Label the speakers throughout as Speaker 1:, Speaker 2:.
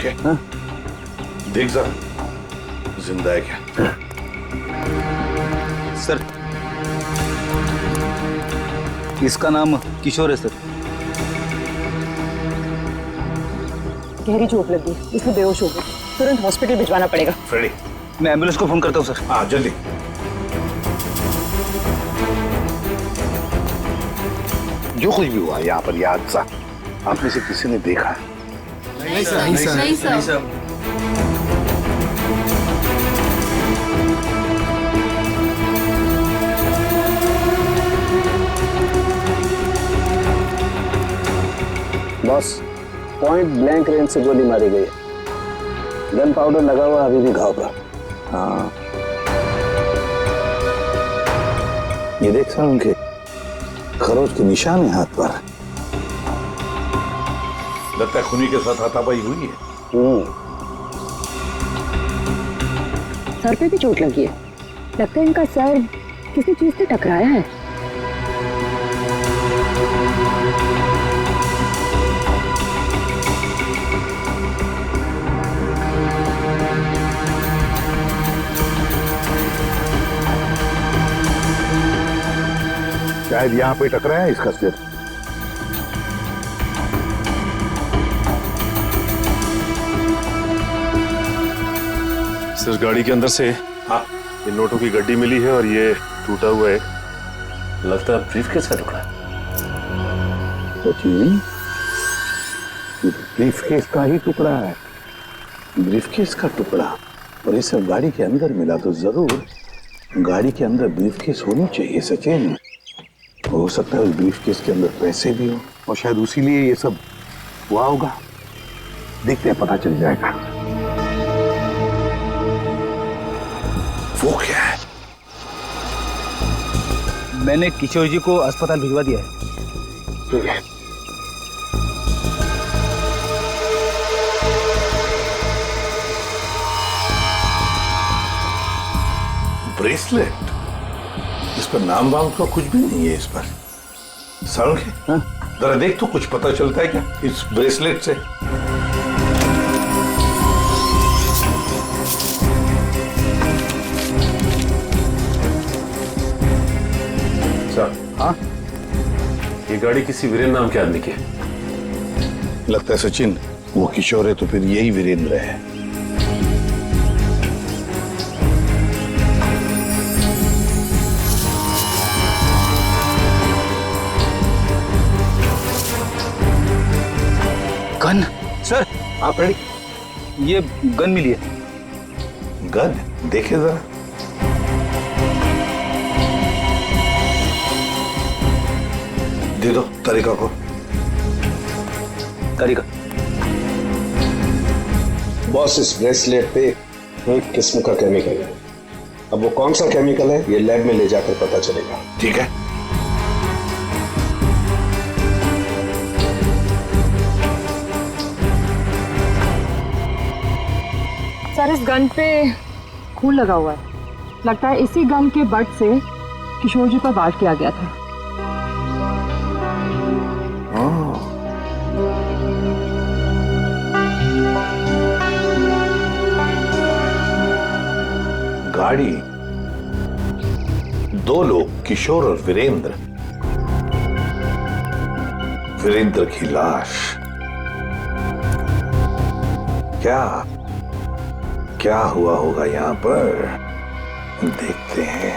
Speaker 1: Okay
Speaker 2: हाँ?
Speaker 1: देख जरा जिंदा है क्या?
Speaker 3: सर, इसका नाम किशोर है सर।
Speaker 4: गहरी चोट लगी, इसलिए बेहोश हो गई। तुरंत हॉस्पिटल भिजवाना पड़ेगा।
Speaker 1: फ्रेडी,
Speaker 3: मैं एम्बुलेंस को फोन करता हूँ सर।
Speaker 1: हाँ जल्दी। जो कुछ भी हुआ यहाँ पर, याद सा आप में से किसी ने देखा है?
Speaker 5: नहीं sir.
Speaker 2: Boss, point blank range से गोली मारी गई है। गन पाउडर लगा हुआ अभी भी घाव पर। हाँ, ये देख सर, उनके खरोच के निशान है हाथ पर।
Speaker 1: लगता है खूनी के साथ हाथापाई हुई है।
Speaker 4: सर पे भी चोट लगी है। लगता है इनका सर किसी चीज से टकराया है।
Speaker 1: शायद यहाँ पे टकराया है इसका सिर।
Speaker 6: सर, गाड़ी के अंदर से
Speaker 1: हाँ,
Speaker 6: ये नोटों की गड्डी मिली है और ये टूटा हुआ है।
Speaker 7: लगता है ब्रीफकेस का टुकड़ा है।
Speaker 1: सचिन, ब्रीफकेस का ही टुकड़ा है। ब्रीफकेस का टुकड़ा, और ये सब गाड़ी के अंदर मिला तो जरूर गाड़ी के अंदर ब्रीफकेस होनी चाहिए सचिन। हो सकता है उस ब्रीफकेस के अंदर पैसे भी हो, और शायद उसी लिए ये सब हुआ होगा। देखते हैं, पता चल जाएगा। वो क्या है?
Speaker 3: मैंने किशोर जी को अस्पताल भिजवा दिया है।
Speaker 1: ठीक है। ब्रेसलेट, इस पर नाम वाम का कुछ भी नहीं है। इस पर साउंड है, जरा देख तो कुछ पता चलता है क्या इस ब्रेसलेट से?
Speaker 6: सर,
Speaker 3: हाँ,
Speaker 6: ये गाड़ी किसी वीरेंद्र नाम के आदमी की है।
Speaker 1: लगता है सचिन वो किशोर है, तो फिर यही वीरेंद्र है।
Speaker 3: गन सर,
Speaker 1: आप रेडी?
Speaker 3: ये गन मिली है।
Speaker 1: गन देखे जरा। दे दो तरीका को।
Speaker 3: तरीका
Speaker 2: बॉस, इस ब्रेसलेट पे एक किस्म का केमिकल है। अब वो कौन सा केमिकल है ये लैब में ले जाकर पता चलेगा।
Speaker 1: ठीक है।
Speaker 4: सर, इस गन पे खून लगा हुआ है। लगता है इसी गन के बट से किशोर जी पर वार किया गया था।
Speaker 1: गाड़ी, दो लोग, किशोर और वीरेंद्र। वीरेंद्र की लाश। क्या हुआ होगा यहाँ पर, देखते हैं।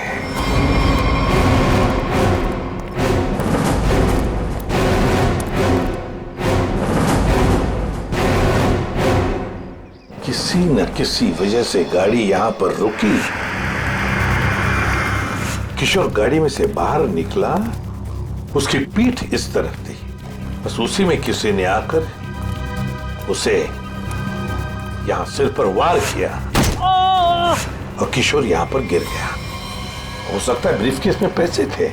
Speaker 1: किसी न किसी वजह से गाड़ी यहां पर रुकी। किशोर गाड़ी में से बाहर निकला, उसकी पीठ इस तरफ थी। बस उसी में किसी ने आकर उसे यहां सिर पर वार किया और किशोर यहां पर गिर गया। हो सकता है ब्रीफकेस में पैसे थे।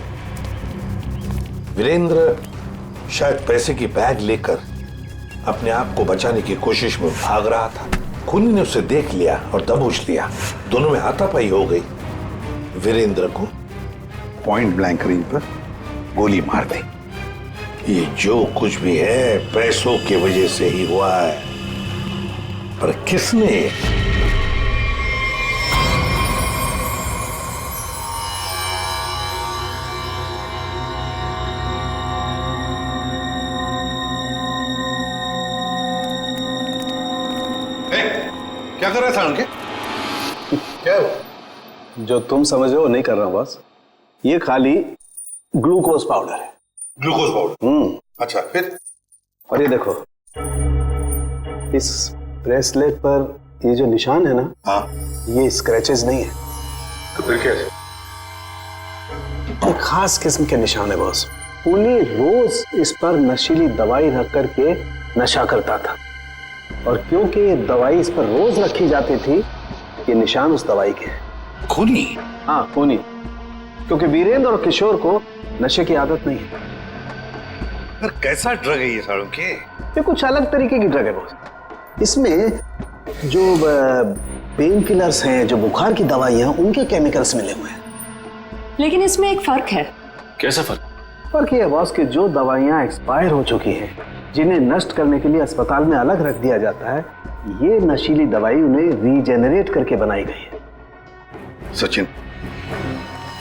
Speaker 1: वीरेंद्र शायद पैसे की बैग लेकर अपने आप को बचाने की कोशिश में भाग रहा था। खूनी ने उसे देख लिया और दबोच लिया। दोनों में हाथापाई हो गई। वीरेंद्र को पॉइंट ब्लैंक रेंज पर गोली मार दी। ये जो कुछ भी है पैसों की वजह से ही हुआ है। पर किसने?
Speaker 2: क्या कर रहा था उनके? क्या हो?
Speaker 7: जो तुम समझो वो नहीं कर रहा हूं बॉस। ये खाली ग्लूकोज पाउडर है।
Speaker 2: Glucose powder? अच्छा, फिर?
Speaker 7: और ये देखो, इस ब्रेसलेट पर ये जो निशान है ना,
Speaker 2: हाँ।
Speaker 7: ये स्क्रैचेस नहीं है।
Speaker 2: तो फिर क्या है?
Speaker 7: एक खास किस्म के निशान है बॉस। उन्हें रोज इस पर नशीली दवाई रख करके नशा करता था, और क्योंकि ये दवाई इस पर रोज रखी जाती थी, ये निशान उस दवाई के हैं।
Speaker 1: खूनी?
Speaker 7: हाँ, खूनी। क्योंकि वीरेंद्र और किशोर को नशे की आदत नहीं है।
Speaker 2: पर कैसा ड्रग है ये सालों के?
Speaker 7: ये कुछ अलग तरीके की ड्रग है बॉस। इसमें जो पेन किलर्स हैं, जो बुखार की दवाइयां, उनके केमिकल्स मिले हुए हैं।
Speaker 4: लेकिन इसमें एक फर्क है।
Speaker 6: कैसा फर्क?
Speaker 7: फर्क ये है बॉस कि जो दवाइयां एक्सपायर हो चुकी हैं, जिन्हें नष्ट करने के लिए अस्पताल में अलग रख दिया जाता है, ये नशीली दवाई उन्हें रीजेनरेट करके बनाई गई है।
Speaker 1: सचिन,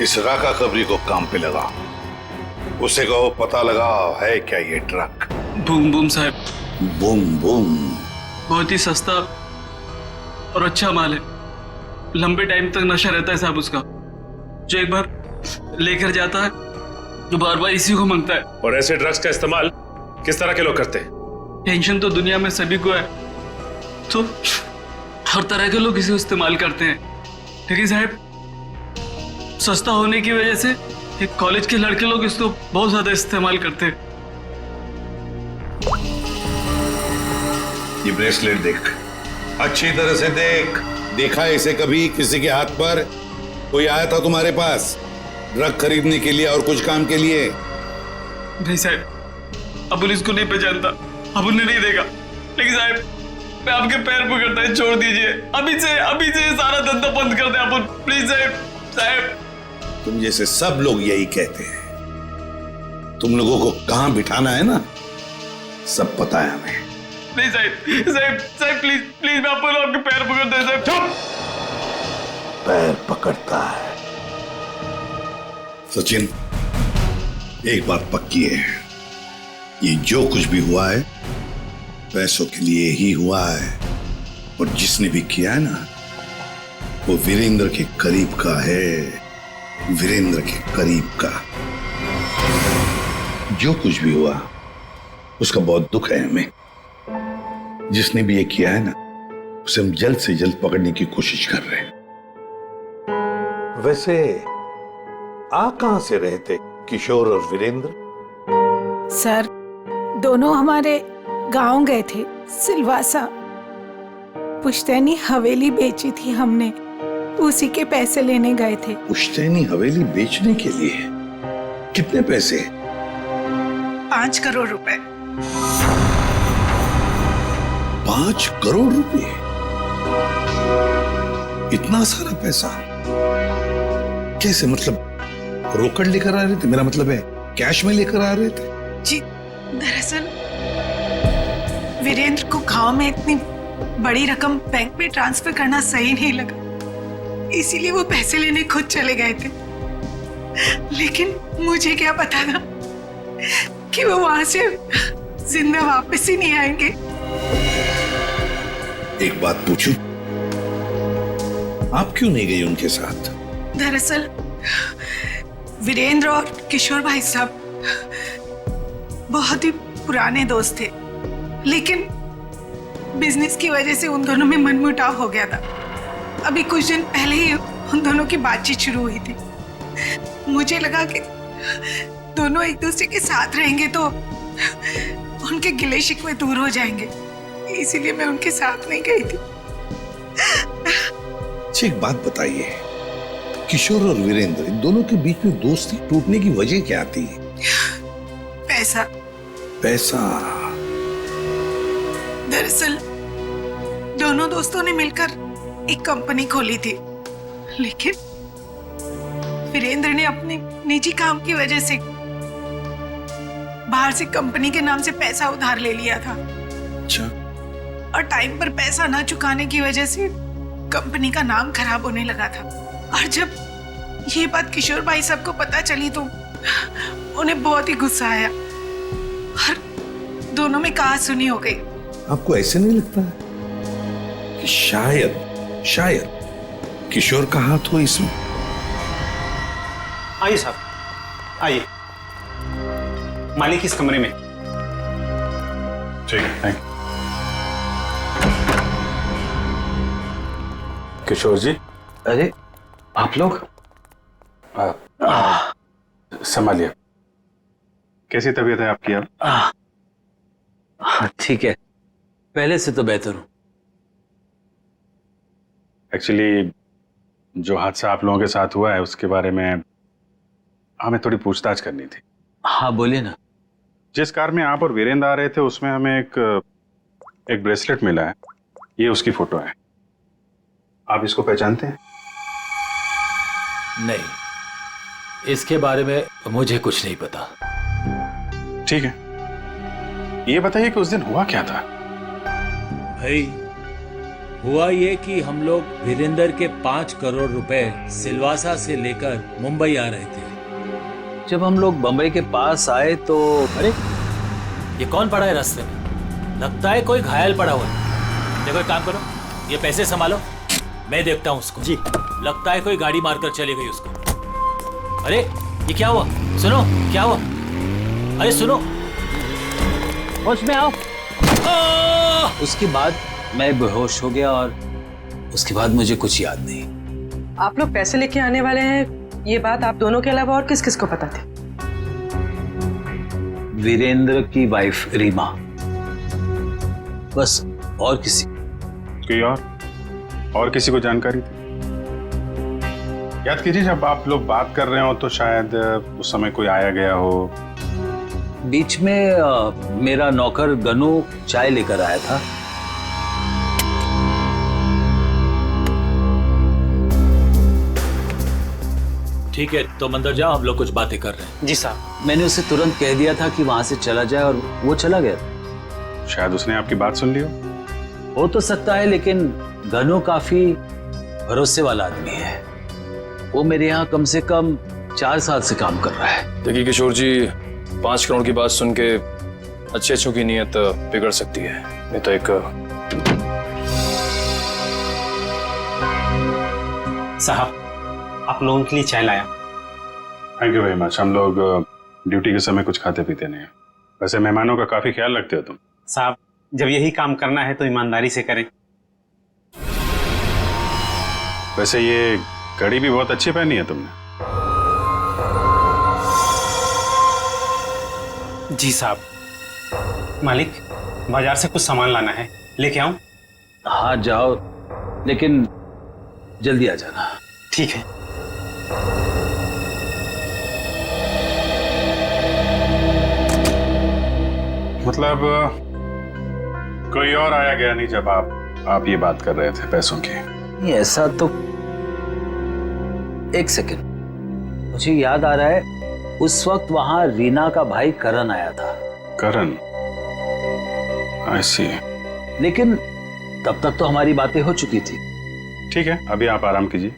Speaker 1: इस राका कबरी को काम पे लगा, उसे कहो पता लगा है क्या ये ड्रग।
Speaker 5: बूम बूम साहब,
Speaker 1: बूम बूम।
Speaker 5: बहुत ही सस्ता और अच्छा माल है। लंबे टाइम तक नशा रहता है साहब उसका। जो एक बार लेकर जाता है तो बार बार इसी को मांगता है।
Speaker 6: और ऐसे ड्रग्स का इस्तेमाल किस तरह के लोग करते हैं?
Speaker 5: टेंशन तो दुनिया में सभी को है, तो हर तरह के लोग इसे इस्तेमाल करते हैं। लेकिन साहब, सस्ता होने की वजह से एक कॉलेज के लड़के लोग इसको बहुत ज्यादा इस्तेमाल करते हैं।
Speaker 1: ये ब्रेसलेट देख, अच्छी तरह से देख। देखा है इसे कभी किसी के हाथ पर? कोई आया था तुम्हारे पास ड्रग खरीदने के लिए और कुछ काम के लिए?
Speaker 5: नहीं साहब, अबुल इसको नहीं पहचानता, अबुल ने नहीं देखा। लेकिन साहब, मैं आपके पैर पकड़ता है, छोड़ दीजिए। अभी से सारा धंधा बंद कर दे अबुल, प्लीज साहब।
Speaker 1: तुम जैसे सब लोग यही कहते हैं। तुम लोगों को कहां बिठाना है ना, सब पता है हमें।
Speaker 5: नहीं साहब प्लीज मैं आपको आपके पैर पकड़ता है साहब। चुप!
Speaker 1: पैर पकड़ता है? सचिन, एक बात पक्की है, ये जो कुछ भी हुआ है पैसों के लिए ही हुआ है। और जिसने भी किया है ना, वो वीरेंद्र के करीब का है, वीरेंद्र के करीब का। जो कुछ भी हुआ उसका बहुत दुख है हमें। जिसने भी ये किया है ना, उसे हम जल्द से जल्द पकड़ने की कोशिश कर रहे हैं। वैसे आ कहां से रहे थे किशोर और वीरेंद्र?
Speaker 8: सर, दोनों हमारे गांव गए थे, सिलवासा। पुश्तैनी हवेली बेची थी हमने, उसी के पैसे लेने गए थे।
Speaker 1: पुश्तैनी हवेली बेचने के लिए? कितने पैसे?
Speaker 8: 5 करोड़ रुपए।
Speaker 1: 5 करोड़ रुपए? इतना सारा पैसा कैसे? मतलब रोकड़ लेकर आ रहे थे? मेरा मतलब है कैश में लेकर आ रहे थे?
Speaker 8: जी, दरअसल वीरेंद्र को गांव में इतनी बड़ी रकम बैंक में ट्रांसफर करना सही नहीं लगा, इसीलिए वो पैसे लेने खुद चले गए थे। लेकिन मुझे क्या पता था कि वो वहां से जिंदा वापस ही नहीं आएंगे।
Speaker 1: एक बात पूछूं, आप क्यों नहीं गई उनके साथ?
Speaker 8: दरअसल वीरेंद्र और किशोर भाई साहब बहुत ही पुराने दोस्त थे, लेकिन बिजनेस की वजह से उन दोनों में मनमुटाव हो गया था। अभी कुछ दिन पहले ही उन दोनों की बातचीत शुरू हुई थी। मुझे लगा कि दोनों एक दूसरे के साथ रहेंगे तो उनके गिले शिकवे दूर हो जाएंगे, इसीलिए मैं उनके साथ नहीं गई थी।
Speaker 1: अच्छा, एक बात बताइए, किशोर और वीरेंद्र, इन दोनों के बीच में दोस्ती टूटने की वजह क्या थी?
Speaker 8: पैसा।
Speaker 1: पैसा?
Speaker 8: दरअसल दोनों दोस्तों ने मिलकर एक कंपनी खोली थी, लेकिन वीरेंद्र ने अपने निजी काम की वजह से बाहर से कंपनी के नाम से पैसा उधार ले लिया था।
Speaker 1: अच्छा,
Speaker 8: और टाइम पर पैसा ना चुकाने की वजह से कंपनी का नाम खराब होने लगा था। और जब ये बात किशोर भाई सबको पता चली तो उन्हें बहुत ही गुस्सा आया और दोनों में कहा-सुनी हो गई।
Speaker 1: आपको ऐसे नहीं लगता कि शायद किशोर का हाथ हो इसमें?
Speaker 7: आइए साहब, आइए। मालिक इस कमरे में।
Speaker 2: ठीक है, थैंक यू। किशोर जी,
Speaker 3: अरे आप लोग?
Speaker 2: संभालिए। कैसी तबीयत है आपकी अब?
Speaker 3: ठीक है, पहले से तो बेहतर हूँ।
Speaker 2: एक्चुअली जो हादसा आप लोगों के साथ हुआ है उसके बारे में हमें थोड़ी पूछताछ करनी थी।
Speaker 3: हाँ बोलिए ना।
Speaker 2: जिस कार में आप और वीरेंद्र आ रहे थे उसमें हमें एक ब्रेसलेट मिला है। ये उसकी फोटो है। आप इसको पहचानते हैं?
Speaker 9: नहीं, इसके बारे में मुझे कुछ नहीं पता।
Speaker 2: ठीक है, ये बताइए कि उस दिन हुआ क्या था?
Speaker 9: भाई, हुआ ये कि हम लोग वीरेंद्र के 5 करोड़ रुपए सिलवासा से लेकर मुंबई आ रहे थे।
Speaker 3: जब हम लोग बंबई के पास आए तो
Speaker 9: अरे, ये कौन पड़ा है रास्ते में? लगता है कोई घायल पड़ा हुआ है। देखो, एक काम करो, ये पैसे संभालो, मैं देखता हूँ उसको। जी। लगता है कोई गाड़ी मारकर चली गई उसको। अरे, ये क्या हुआ? सुनो, क्या हुआ? अरे सुनो, होश में आओ।
Speaker 3: उसके बाद मैं बेहोश हो गया और उसके बाद मुझे कुछ याद नहीं।
Speaker 10: आप लोग पैसे लेके आने वाले हैं, ये बात आप दोनों के अलावा और किस किस को पता थी?
Speaker 3: वीरेंद्र की वाइफ रीमा, बस, और किसी?
Speaker 2: कोई और किसी को जानकारी थी? याद कीजिए, जब आप लोग बात कर रहे हो तो शायद उस समय कोई आया गया हो।
Speaker 3: बीच में मेरा नौकर गनू चाय लेकर आया था।
Speaker 9: ठीक है, तो अंदर जाओ, हम लोग कुछ बातें कर रहे हैं।
Speaker 7: जी साहब।
Speaker 3: मैंने उसे तुरंत कह दिया था कि वहां से चला जाए और वो चला गया।
Speaker 2: शायद उसने आपकी बात सुन ली
Speaker 3: हो तो सकता है, लेकिन गनू काफी भरोसे वाला आदमी है। वो मेरे यहाँ कम से कम 4 साल से काम कर रहा है।
Speaker 11: देखिए किशोर जी, 5 करोड़ की बात सुन के अच्छे की नीयत बिगड़ सकती है। नहीं तो एक
Speaker 7: साहब, आप लोगों के लिए चाय लाया।
Speaker 2: Thank you very much. हम लोग ड्यूटी के समय कुछ खाते पीते नहीं हैं। वैसे मेहमानों का काफी ख्याल रखते हो तुम।
Speaker 7: साहब, जब यही काम करना है तो ईमानदारी से करें।
Speaker 2: वैसे ये घड़ी भी बहुत अच्छी पहनी है तुमने।
Speaker 7: जी साहब। मालिक, बाजार से कुछ सामान लाना है, लेके आऊं?
Speaker 3: हाँ जाओ, लेकिन जल्दी आ जाना।
Speaker 7: ठीक है।
Speaker 2: मतलब कोई और आया गया नहीं जब आप ये बात कर रहे थे पैसों की?
Speaker 3: नहीं, ऐसा तो, एक सेकंड, मुझे याद आ रहा है, उस वक्त वहां रीना का भाई करण आया था।
Speaker 2: करण? आई सी।
Speaker 3: लेकिन तब तक तो हमारी बातें हो चुकी थी।
Speaker 2: ठीक है, अभी आप आराम कीजिए,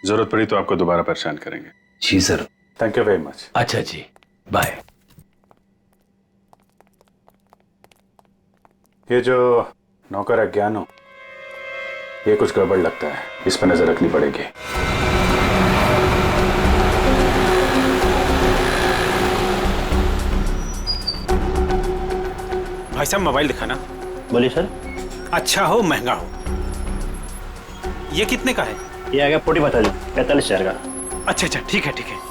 Speaker 2: जरूरत पड़ी तो आपको दोबारा परेशान करेंगे।
Speaker 3: जी sir.
Speaker 2: Thank you very much.
Speaker 9: अच्छा जी, बाय।
Speaker 2: ये जो नौकर है ज्ञानो, ये कुछ गड़बड़ लगता है, इस पर नजर रखनी पड़ेगी।
Speaker 7: भाई साहब, मोबाइल दिखाना।
Speaker 12: बोलिए सर।
Speaker 7: अच्छा हो महंगा हो। ये कितने का है?
Speaker 12: ये आ गया 45,000 का।
Speaker 7: अच्छा अच्छा, ठीक है ठीक है।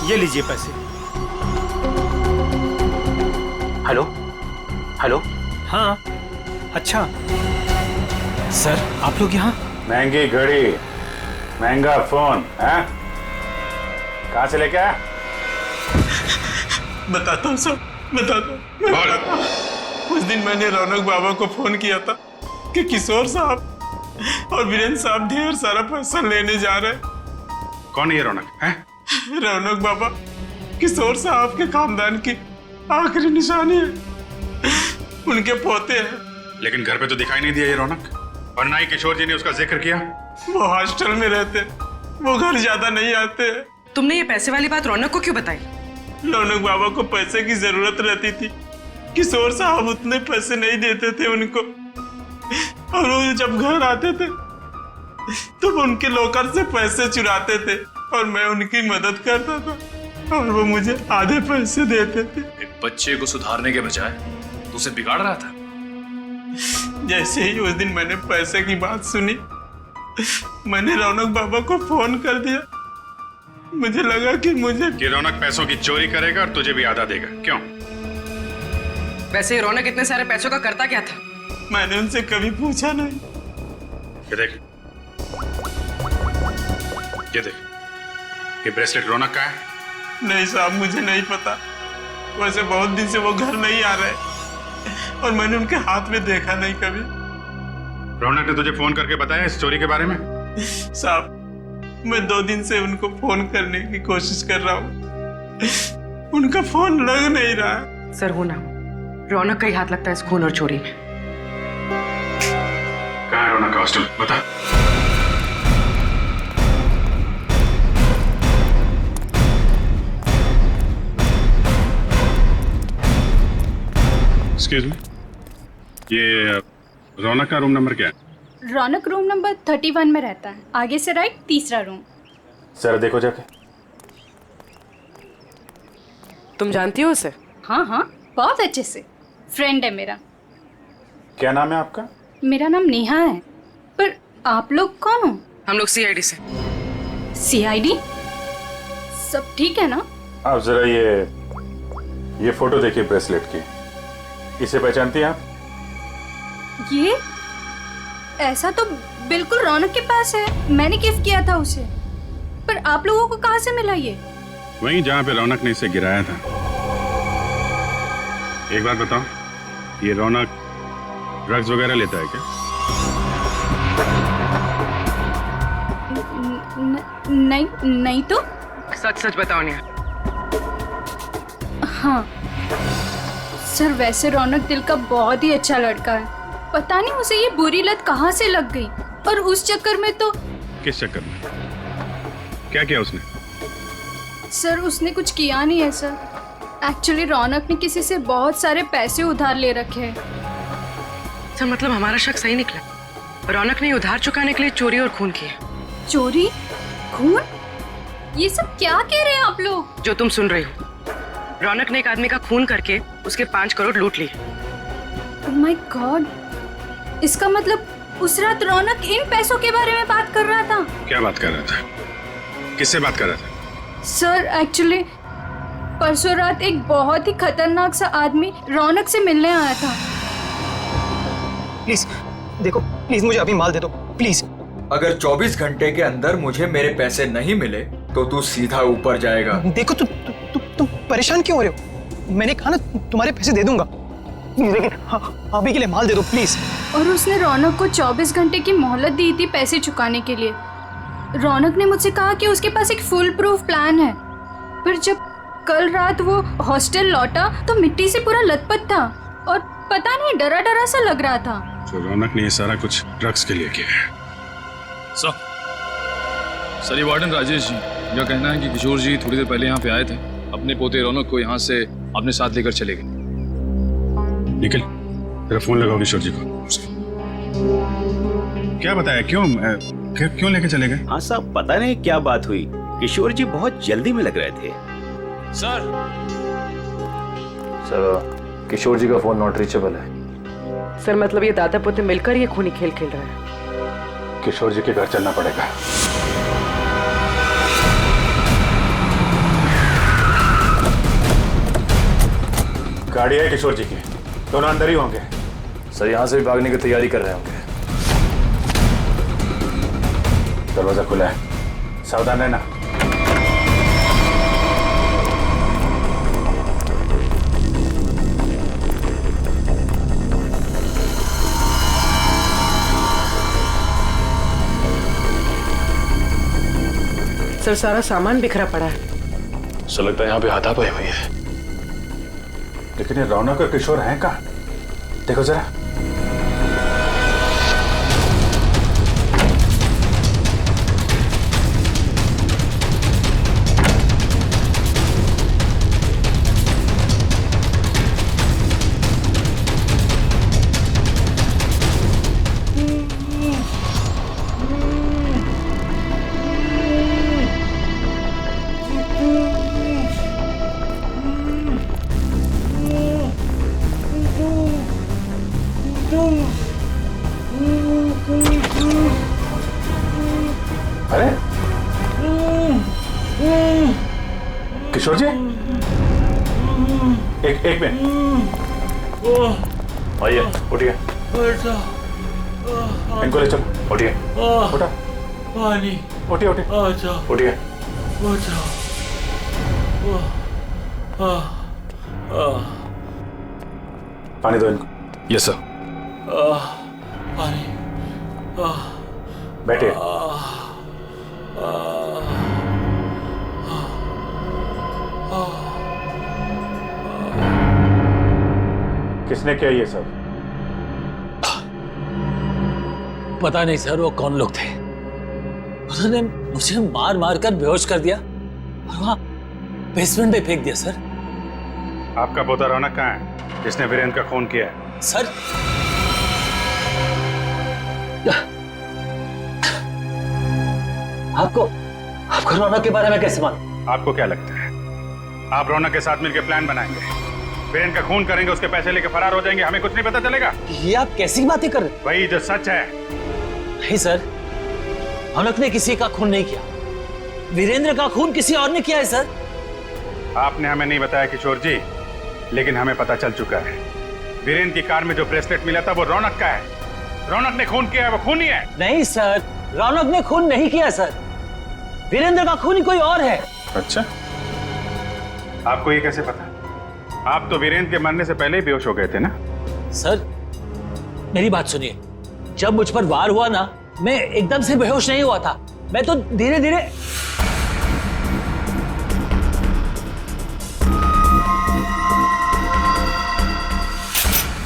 Speaker 7: ये लीजिए पैसे। Hello hello. हाँ, अच्छा सर, आप लोग यहाँ?
Speaker 2: महंगी घड़ी, महंगा फोन है, कहाँ से लेके आया?
Speaker 5: बताता हूँ सर, बताता हूँ। उस दिन मैंने रौनक बाबा को फोन किया था कि किशोर साहब और वीरेंद्र साहब ढेर सारा पैसा लेने जा रहे हैं
Speaker 2: कौन है ये रौनक है?
Speaker 5: रौनक बाबा किशोर साहब के खानदान की आखिरी निशानी है, उनके पोते हैं।
Speaker 2: लेकिन घर पे तो दिखाई नहीं दिया ये रौनक, और ना ही किशोर जी ने उसका जिक्र किया।
Speaker 5: वो हॉस्टल में रहते, वो घर ज्यादा नहीं आते।
Speaker 10: तुमने ये पैसे वाली बात रौनक को क्यों बताई?
Speaker 5: रौनक बाबा को पैसे की जरूरत रहती थी, किशोर साहब उतने पैसे नहीं देते थे उनको, और वो जब घर आते थे तो वो उनके लॉकर से पैसे चुराते थे और मैं उनकी मदद करता था और वो मुझे आधे पैसे देते थे।
Speaker 11: एक बच्चे को सुधारने के बजाय तू उसे बिगाड़ रहा था।
Speaker 5: जैसे ही उस दिन मैंने पैसे की बात सुनी, मैंने रौनक बाबा को फोन कर दिया। मुझे लगा कि
Speaker 2: रौनक पैसों की चोरी करेगा और तुझे भी आधा देगा। क्यों?
Speaker 10: वैसे रौनक इतने सारे पैसों का करता क्या था?
Speaker 5: मैंने उनसे कभी पूछा नहीं।
Speaker 2: ये देख, ये देख, ये ब्रेसलेट रौनक का है?
Speaker 5: नहीं साहब, मुझे नहीं पता। वैसे बहुत दिन से वो घर नहीं आ रहे और मैंने उनके हाथ में देखा नहीं कभी।
Speaker 2: रौनक ने तुझे फोन करके बताया इस चोरी के बारे में?
Speaker 5: साहब, मैं 2 दिन से उनको फोन करने की कोशिश कर रहा हूँ, उनका फोन लग नहीं रहा।
Speaker 10: सर हो ना, रौनक का ही हाथ लगता है इस खून और चोरी में।
Speaker 2: कहाँ है रौनक का हॉस्टल? बता। एक्सक्यूज मी, ये रौनक का रूम नंबर क्या है?
Speaker 13: रौनक रूम नंबर 31 में रहता है, आगे से राइट, तीसरा रूम।
Speaker 2: सर देखो जाके।
Speaker 10: तुम जानती हो उसे?
Speaker 13: हाँ हाँ, बहुत अच्छे से, फ्रेंड है मेरा।
Speaker 2: क्या नाम है आपका?
Speaker 13: मेरा नाम नेहा है। पर आप लोग कौन हो?
Speaker 10: हम लोग सीआईडी से।
Speaker 13: सीआईडी? सब ठीक है ना?
Speaker 2: आप जरा ये फोटो देखिए ब्रेसलेट की, इसे पहचानती हैं आप?
Speaker 13: ये ऐसा तो बिल्कुल रौनक के पास है, मैंने गिफ्ट किया था उसे। पर आप लोगों को कहाँ से मिला ये?
Speaker 2: वहीं जहाँ पे रौनक ने इसे गिराया था। एक बात बताओ, ये रौनक ड्रग्स वगैरह लेता है क्या?
Speaker 13: नहीं नहीं तो।
Speaker 10: सच सच बताओ नेहा।
Speaker 13: हाँ सर, वैसे रौनक दिल का बहुत ही अच्छा लड़का है। पता नहीं उसे ये बुरी लत कहाँ से लग गई, और उस चक्कर में तो।
Speaker 2: किस चक्कर में? क्या किया उसने?
Speaker 13: सर उसने कुछ किया नहीं है सर। एक्चुअली रौनक ने किसी से बहुत सारे पैसे उधार ले रखे हैं।
Speaker 10: सर मतलब हमारा शक सही निकला, रौनक ने उधार चुकाने के लिए चोरी और खून किया।
Speaker 13: चोरी? खून? ये सब क्या कह रहे हैं आप लोग?
Speaker 10: जो तुम सुन रही हो, रौनक ने एक आदमी का खून करके उसके 5 करोड़ लूट लिए।
Speaker 13: ओह माय गॉड, इसका मतलब उस रात रौनक इन पैसों के बारे में बात कर रहा था।
Speaker 2: क्या बात कर रहा था? किससे बात कर रहा था?
Speaker 13: सर एक्चुअली परसों रात एक बहुत ही खतरनाक सा आदमी रौनक से मिलने आया था।
Speaker 14: प्लीज देखो, प्लीज मुझे अभी माल दे दो प्लीज।
Speaker 15: अगर 24 घंटे के अंदर मुझे मेरे पैसे नहीं मिले तो तू सीधा ऊपर जाएगा।
Speaker 14: देखो तुम परेशान क्यों हो रहे हो? मैंने कहा ना तुम्हारे पैसे दे दूंगा, लेकिन अभी के लिए माल दे दो प्लीज।
Speaker 13: और उसने रौनक को 24 घंटे की मोहलत दी थी पैसे चुकाने के लिए। रौनक ने मुझसे कहा कि उसके पास एक फुल प्रूफ प्लान है, पर जब कल रात वो हॉस्टल लौटा तो मिट्टी से पूरा लथपथ था और पता नहीं डरा डरा सा लग रहा था।
Speaker 2: तो रौनक ने ये सारा कुछ ड्रग्स के लिए किया है।
Speaker 11: सर ये वार्डन राजेश जी का कहना है कि किशोर जी थोड़ी देर पहले यहाँ पे आए थे, अपने पोते रौनक को यहाँ से अपने साथ लेकर चले गए।
Speaker 2: निखिल, तेरा फोन लगाओ किशोर जी को। क्या बताया? क्यों लेके चले गए?
Speaker 16: हाँ साहब, पता नहीं क्या बात हुई, किशोर जी बहुत जल्दी में लग रहे थे।
Speaker 11: सर किशोर जी का फोन नॉट रीचेबल है।
Speaker 10: सर मतलब ये दादा पोते मिलकर ये खूनी खेल खेल रहे हैं।
Speaker 2: किशोर जी के घर चलना पड़ेगा। गाड़ी है किशोर जी की, दोनों अंदर ही होंगे।
Speaker 11: सर यहाँ से भी भागने की तैयारी कर रहे होंगे।
Speaker 2: दरवाजा खुला है, सावधान रहना।
Speaker 10: सर और सारा सामान बिखरा पड़ा है।
Speaker 2: ऐसा लगता है यहाँ पे हाथापाई हुई है। लेकिन ये रौनक और किशोर हैं कहाँ? देखो जरा। अरे किशोर जी, एक मिनट। आइए, उठिए। इनको ले चलो, उठिए। उठा।
Speaker 9: पानी।
Speaker 2: उठिए उठिए। उठिए। पानी दो इनको।
Speaker 11: Yes sir.
Speaker 9: पानी।
Speaker 2: बैठिए। किसने किया ये सब?
Speaker 3: पता नहीं सर, वो कौन लोग थे। उन्होंने मुझे मार मार कर बेहोश कर दिया और वहां बेसमेंट में फेंक दिया सर।
Speaker 2: आपका पोता रौनक कहाँ है जिसने वीरेंद्र का खून किया है?
Speaker 3: सर आपको रौनक के बारे में कैसे मालूम?
Speaker 2: आपको क्या लगता है आप रौनक के साथ मिलकर प्लान बनाएंगे, वीरेंद्र का खून करेंगे, उसके पैसे लेकर फरार हो जाएंगे, हमें कुछ नहीं पता चलेगा?
Speaker 3: ये आप कैसी बातें कर रहे हैं?
Speaker 2: वही जो सच है।
Speaker 3: नहीं सर, रौनक ने किसी का खून नहीं किया, वीरेंद्र का खून किसी और ने किया है सर।
Speaker 2: आपने हमें नहीं बताया किशोर जी, लेकिन हमें पता चल चुका है वीरेंद्र की कार में जो ब्रेसलेट मिला था वो रौनक का है। रौनक ने खून किया है, वो खूनी है।
Speaker 3: नहीं सर, रौनक ने खून नहीं किया सर, वीरेंद्र का खूनी कोई और है।
Speaker 2: अच्छा, आपको ये कैसे पता? आप तो वीरेंद्र के मरने से पहले ही बेहोश हो गए थे ना?
Speaker 3: सर मेरी बात सुनिए, जब मुझ पर वार हुआ ना, मैं एकदम से बेहोश नहीं हुआ था, मैं तो धीरे धीरे।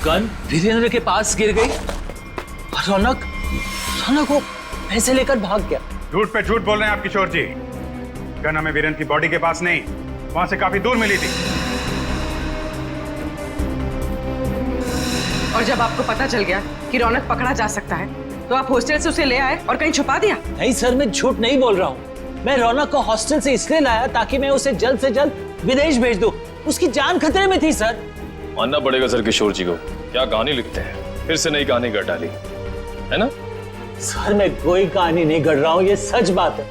Speaker 3: गन वीरेंद्र के पास गिर गई और रौनक वो पैसे लेकर भाग गया।
Speaker 2: झूठ पे झूठ बोल रहे हैं आप किशोर जी। गन हमें वीरेंद्र की बॉडी के पास नहीं, वहां से काफी दूर मिली थी।
Speaker 10: और जब आपको पता चल गया कि रौनक पकड़ा जा सकता है तो आप हॉस्टल से उसे ले आए और कहीं छुपा दिया?
Speaker 3: नहीं सर, मैं झूठ नहीं बोल रहा हूँ। मैं रौनक को हॉस्टल से इसलिए लाया ताकि मैं उसे जल्द से जल्द विदेश भेज दूं। उसकी जान खतरे में थी सर।
Speaker 11: मानना पड़ेगा सर किशोर जी को, क्या कहानी लिखते हैं, फिर से नई कहानी गढ़ डाली है ना?
Speaker 3: सर मैं कोई कहानी नहीं गढ़ रहा हूँ, ये सच बात है।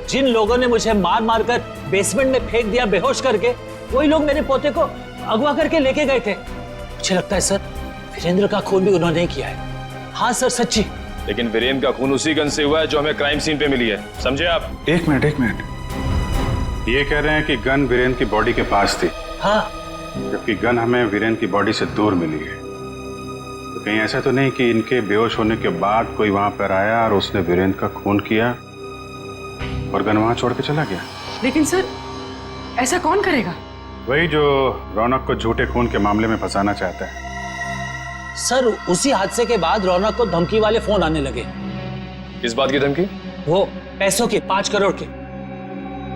Speaker 3: जिन लोगों ने मुझे मार मार कर बेसमेंट में फेंक दिया बेहोश करके, वही लोग मेरे पोते को अगवा करके लेके गए थे। मुझे लगता है सर वीरेंद्र का खून भी उन्होंने ही किया है। हाँ सर, सच्ची।
Speaker 11: लेकिन वीरेंद्र का खून उसी गन से हुआ है जो हमें क्राइम सीन पे मिली है, समझे आप?
Speaker 2: एक मिनट, ये कह रहे हैं कि गन वीरेंद्र की बॉडी के पास थी।
Speaker 3: हाँ,
Speaker 2: जबकि गन हमें वीरेंद्र की बॉडी से दूर मिली है। तो कहीं ऐसा तो नहीं कि इनके बेहोश होने के बाद कोई वहां पर आया और उसने वीरेंद्र का खून किया और गन वहां छोड़ के चला गया?
Speaker 10: लेकिन सर ऐसा कौन करेगा?
Speaker 2: वही जो रौनक को झूठे खून के मामले में फंसाना चाहता है।
Speaker 3: सर उसी हादसे के बाद रौनक को धमकी वाले फोन आने लगे।
Speaker 11: किस बात की धमकी?
Speaker 3: वो पैसों की, 5 करोड़ के।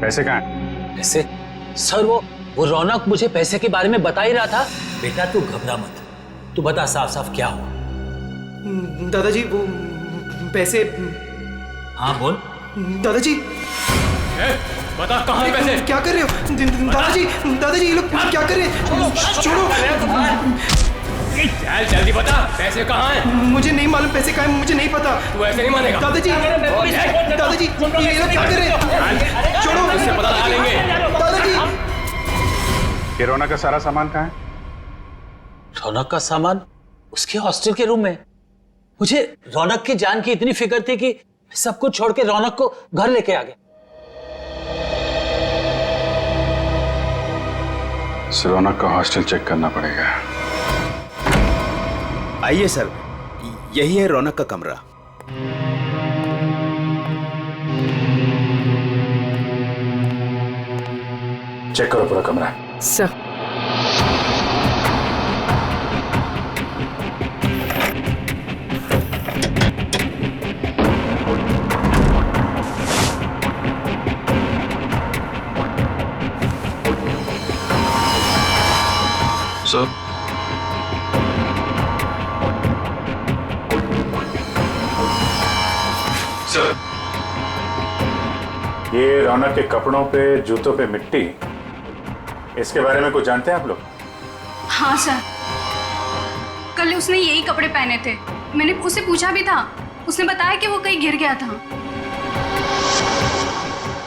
Speaker 2: पैसे कहाँ हैं?
Speaker 3: पैसे? सर वो रौनक मुझे पैसे के बारे में बता ही रहा था। बेटा तू घबरा मत, तू बता साफ साफ क्या हुआ।
Speaker 14: दादाजी वो पैसे।
Speaker 3: हाँ बोल।
Speaker 14: दादाजी
Speaker 9: बता कहाँ है पैसे?
Speaker 14: क्या कर रहे हो दादाजी ये लोग क्या कर रहे हैं? छोड़ो।
Speaker 9: जल्दी बता पैसे कहाँ हैं?
Speaker 14: मुझे नहीं मालूम पैसे कहाँ हैं, मुझे नहीं पता।
Speaker 9: तू ऐसे नहीं मानेगा।
Speaker 14: दादाजी ये लोग क्या कर रहे हैं? छोड़ो,
Speaker 9: उससे पता लगा लेंगे।
Speaker 14: दादाजी
Speaker 2: ये रौनक का सारा सामान कहाँ है?
Speaker 3: रौनक का सामान उसके हॉस्टल के रूम में। मुझे रौनक की जान की इतनी फिक्र थी कि सब कुछ छोड़ के रौनक को घर लेके आ गया।
Speaker 2: रौनक का हॉस्टल चेक करना पड़ेगा।
Speaker 16: आइए सर, यही है रौनक का कमरा।
Speaker 6: चेक करो पूरा कमरा।
Speaker 14: सर
Speaker 11: सर
Speaker 2: सर, ये रौनक के कपड़ों पे, जूतों पे मिट्टी, इसके बारे में कुछ जानते हैं आप लोग?
Speaker 13: हाँ सर, कल उसने यही कपड़े पहने थे। मैंने उससे पूछा भी था, उसने बताया कि वो कहीं गिर गया था।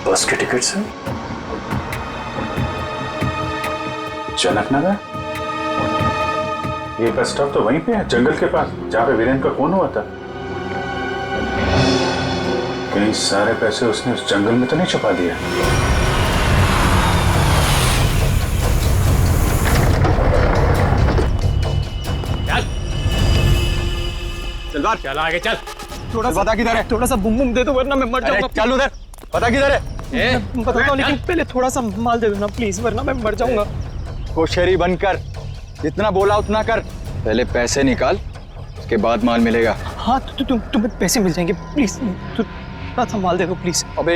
Speaker 2: बस के टिकट से जनक नगर? ये बस स्टॉप तो वहीं पे है, जंगल के पास, जहां पे वीरेंद्र का खून हुआ था। कहीं सारे पैसे उसने उस जंगल में तो नहीं छुपा दिया?
Speaker 15: चल बाहर,
Speaker 9: चल आगे चल।
Speaker 14: थोड़ा सा
Speaker 15: पता किधर है?
Speaker 14: थोड़ा सा बुम बुम दे दो वरना मैं मर जाऊंगा।
Speaker 15: चल उधर, पता किधर है?
Speaker 14: मैं बताता हूँ, लेकिन पहले थोड़ा सा माल दे दो ना प्लीज, वरना मैं मर जाऊंगा।
Speaker 15: होशियारी बंद कर, जितना बोला उतना कर। पहले पैसे निकाल, उसके बाद माल मिलेगा।
Speaker 14: हाँ तो तुम्हें पैसे मिल जाएंगे, प्लीज थोड़ा सा माल दे दो प्लीज।
Speaker 15: अबे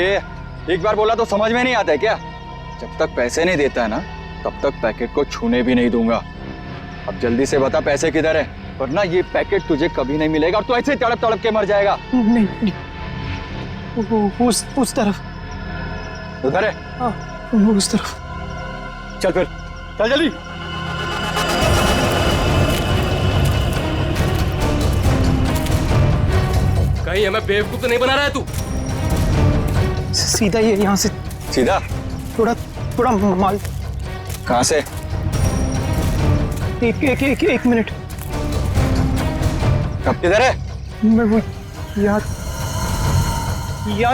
Speaker 15: एक बार बोला तो समझ में नहीं आता है क्या? जब तक पैसे नहीं देता है ना, तब तक पैकेट को छूने भी नहीं दूंगा। अब जल्दी से बता पैसे किधर है, वरना ये पैकेट तुझे कभी नहीं मिलेगा और तू ऐसे तड़प तड़प के मर जाएगा।
Speaker 14: नहीं, उस तरफ।
Speaker 15: उधर है?
Speaker 14: हाँ, उस तरफ।
Speaker 15: चल फिर, चल जल्दी।
Speaker 12: कहीं हमें बेवकूफ तो नहीं बना रहा है तू?
Speaker 14: सीधा ये यहाँ से।
Speaker 15: सीधा?
Speaker 14: थोड़ा माल।
Speaker 15: कहाँ से?
Speaker 14: एक मिनट।
Speaker 15: कब किधर है?
Speaker 14: मैं वो यहाँ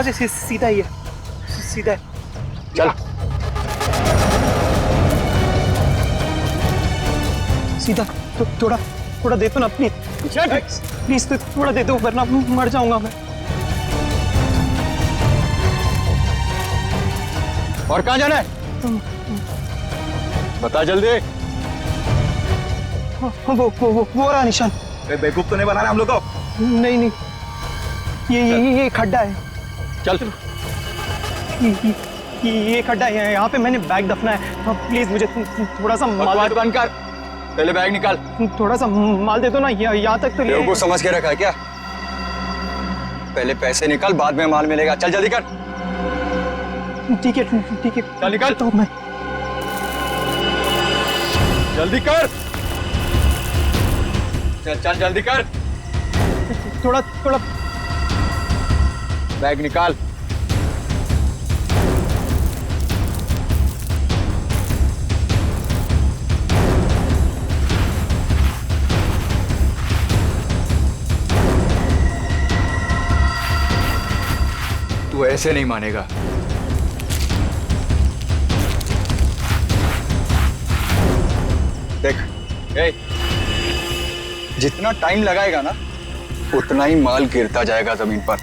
Speaker 14: से सीधा ही है, सीधा है।
Speaker 15: चल
Speaker 14: सीधा। तो थोड़ा दे दो ना प्लीज तो थोड़ा दे दो, वरना मर जाऊंगा मैं।
Speaker 15: और कहाँ जाना है? बता जल्दी।
Speaker 14: वो रहा निशान।
Speaker 15: बेवकूफ तो नहीं बना रहा हम लोग को?
Speaker 14: नहीं, ये खड्डा है।
Speaker 15: चल।
Speaker 14: ये खड्डा है, यहाँ पे मैंने बैग दफना है। प्लीज मुझे थोड़ा सा माल
Speaker 15: बंद कर, पहले बैग निकाल।
Speaker 14: थोड़ा सा माल दे दो ना, यहाँ तक तो ले।
Speaker 15: बेवकूफ समझ के रखा है क्या? पहले पैसे निकाल, बाद में माल मिलेगा। चल जल्दी कर।
Speaker 14: ठीक है।
Speaker 15: चल निकाल।
Speaker 14: तो मैं
Speaker 15: जल्दी कर। चल जल्दी कर।
Speaker 14: थोड़ा
Speaker 15: बैग निकाल। तू ऐसे नहीं मानेगा। देख, जितना टाइम लगाएगा ना, उतना ही माल गिरता जाएगा जमीन पर।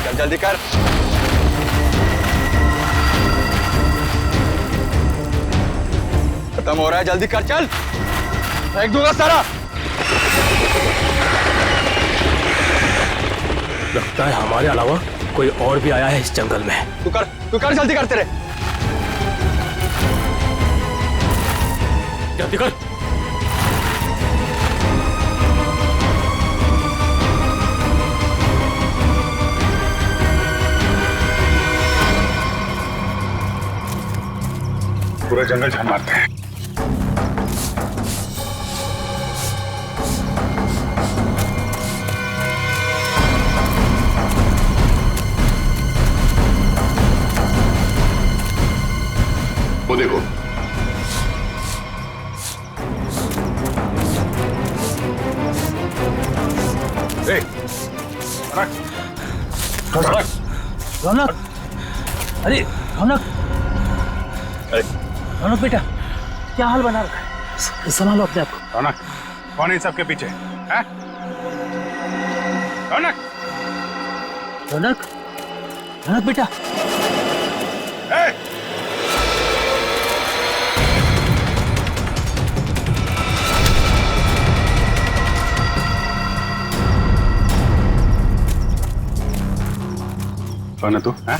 Speaker 15: चल जल्दी कर। खत्म हो रहा है, जल्दी कर। चल, फेंक दूंगा सारा।
Speaker 12: लगता है हमारे अलावा कोई और भी आया है इस जंगल में।
Speaker 15: तू कर जल्दी करते रहे।
Speaker 12: जल्दी कर।
Speaker 2: पूरा जंगल छान मारते हैं। वो देखो,
Speaker 3: रौनक, अरे रौनक बेटा, क्या हाल बना रखा है? संभालो अपने आप को।
Speaker 2: रौनक, कौन है इन सबके पीछे? हैं? रौनक,
Speaker 3: रौनक बेटा,
Speaker 2: कौन है तू? हैं?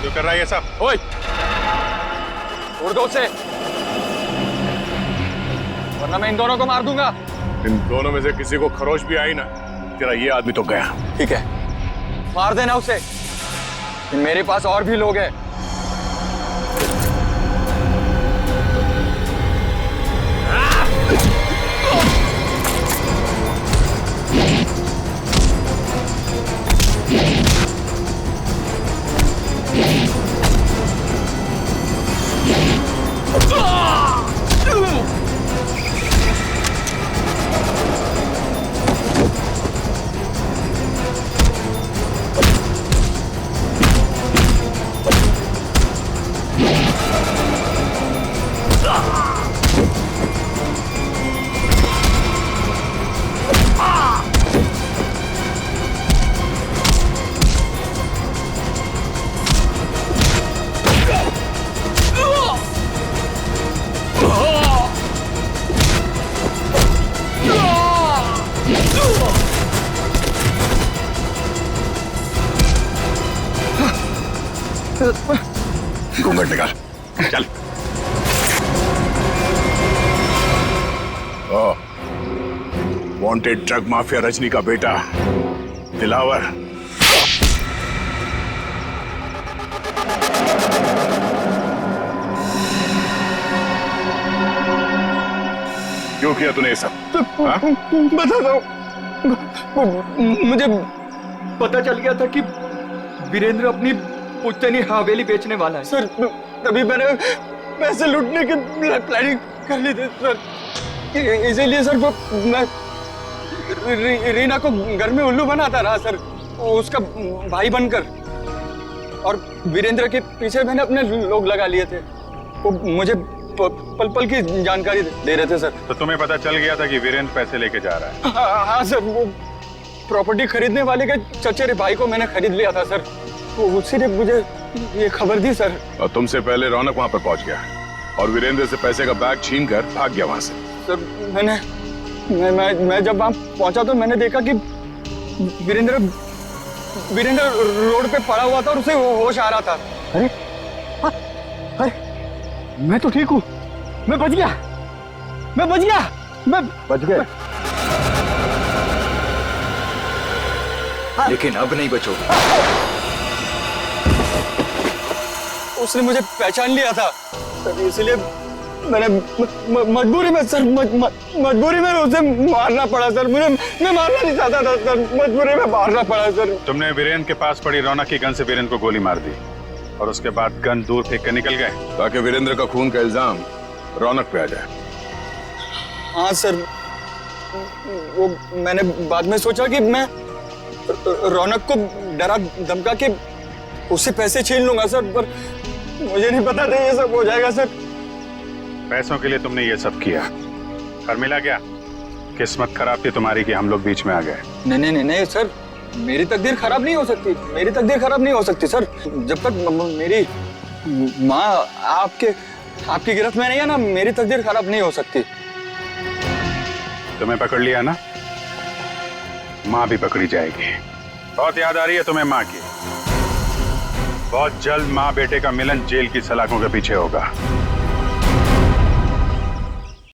Speaker 2: क्यों कर रहा है ये सब?
Speaker 15: ओए, उड़ दो उसे, वरना मैं इन दोनों को मार दूंगा।
Speaker 6: इन दोनों में से किसी को खरोच भी आई ना, तेरा ये आदमी तो गया।
Speaker 15: ठीक है, मार देना उसे। मेरे पास और भी लोग हैं।
Speaker 6: घूंघट निकाल, चल। वांटेड ड्रग माफिया रजनी का बेटा दिलावर। क्यों किया तूने ये सब?
Speaker 15: बता दो, मुझे पता चल गया था कि वीरेंद्र अपनी पुश्तैनी हवेली बेचने वाला है सर। तभी मैंने पैसे लूटने की प्लानिंग कर ली थी सर। इसीलिए सर वो मैं रीना को घर में उल्लू बनाता रहा सर, उसका भाई बनकर। और वीरेंद्र के पीछे मैंने अपने लोग लगा लिए थे। वो मुझे पल पल की जानकारी दे रहे थे सर।
Speaker 2: तो तुम्हें पता चल गया था कि वीरेंद्र पैसे लेके जा रहा है?
Speaker 15: हाँ सर, वो प्रॉपर्टी खरीदने वाले के चचेरे भाई को मैंने खरीद लिया था सर। तो उसी ने मुझे ये खबर दी सर।
Speaker 6: और तुमसे पहले रौनक वहां पर पहुंच गया और वीरेंद्र से पैसे का बैग छीन कर भाग गया वहां से।
Speaker 15: सर मैं जब वहां पहुंचा तो मैंने देखा कि वीरेंद्र रोड पे पड़ा हुआ था और उसे होश आ रहा था। अरे अरे, मैं तो ठीक हूँ, मैं बच गया, मैं बच गया। लेकिन अब नहीं बचोगे। उसने मुझे पहचान लिया था, इसलिए मैंने मजबूरी में सर, मजबूरी में उसे मारना पड़ा सर। मैं मारना नहीं चाहता था सर, मजबूरी में मारना पड़ा सर।
Speaker 2: तुमने वीरेंद्र के पास पड़ी रौनक की गन से वीरेंद्र को गोली मार दी और उसके बाद गन दूर फेंक कर निकल गए
Speaker 6: ताकि वीरेंद्र का खून का इल्जाम रौनक पे आ जाए।
Speaker 15: हाँ सर, वो मैंने बाद में सोचा कि मैं रौनक को डरा धमका के उससे पैसे छीन लूंगा सर, पर मुझे नहीं पता था ये सब हो जाएगा सर।
Speaker 2: पैसों के लिए तुमने ये सब किया, पर मिला क्या? किस्मत खराब थी तुम्हारी कि हम लोग बीच में आ गए।
Speaker 15: नहीं सर, मेरी तकदीर खराब नहीं हो सकती, मेरी तकदीर खराब नहीं हो सकती सर। जब तक मेरी माँ आपकी गिरफ्त में नहीं है ना, मेरी तकदीर खराब नहीं हो सकती।
Speaker 2: तुम्हें पकड़ लिया ना, माँ भी पकड़ी जाएगी। बहुत याद आ रही है तुम्हें माँ की। बहुत जल्द माँ बेटे का मिलन जेल की सलाखों के पीछे होगा।